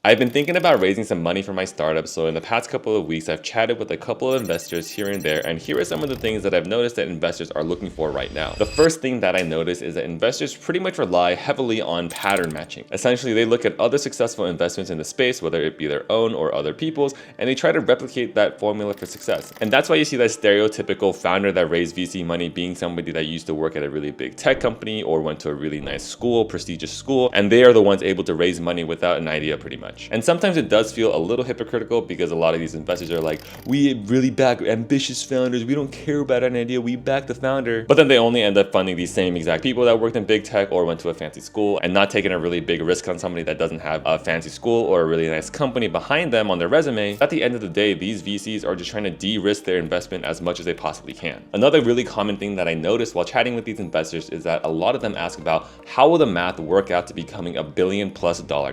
I've been thinking about raising some money for my startup, so in the past couple of weeks, I've chatted with a couple of investors here and there, and here are some of the things that I've noticed that investors are looking for right now. The first thing that I noticed is that investors pretty much rely heavily on pattern matching. Essentially, they look at other successful investments in the space, whether it be their own or other people's, and they try to replicate that formula for success. And that's why you see that stereotypical founder that raised VC money being somebody that used to work at a really big tech company or went to a really nice school, prestigious school, and they are the ones able to raise money without an idea pretty much. And sometimes it does feel a little hypocritical because a lot of these investors are like, we really back ambitious founders, we don't care about an idea, we back the founder. But then they only end up funding these same exact people that worked in big tech or went to a fancy school and not taking a really big risk on somebody that doesn't have a fancy school or a really nice company behind them on their resume. At the end of the day, these VCs are just trying to de-risk their investment as much as they possibly can. Another really common thing that I noticed while chatting with these investors is that a lot of them ask about how will the math work out to becoming a $1 billion+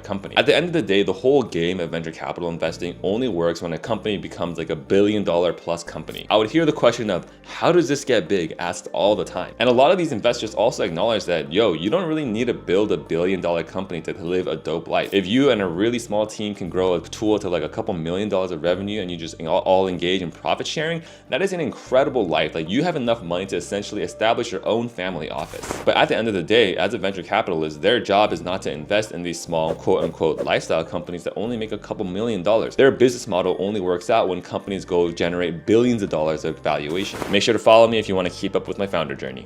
company. At the end of the day, the whole game of venture capital investing only works when a company becomes like a $1 billion+ company. I would hear the question of how does this get big asked all the time. And a lot of these investors also acknowledge that, yo, you don't really need to build a $1 billion company to live a dope life. If you and a really small team can grow a tool to like a couple $1 million of revenue and you just all engage in profit sharing, that is an incredible life. Like you have enough money to essentially establish your own family office. But at the end of the day, as a venture capitalist, their job is not to invest in these small quote unquote lifestyle companies that only make a couple $1 million. Their business model only works out when companies go generate billions of dollars of valuation. Make sure to follow me if you want to keep up with my founder journey.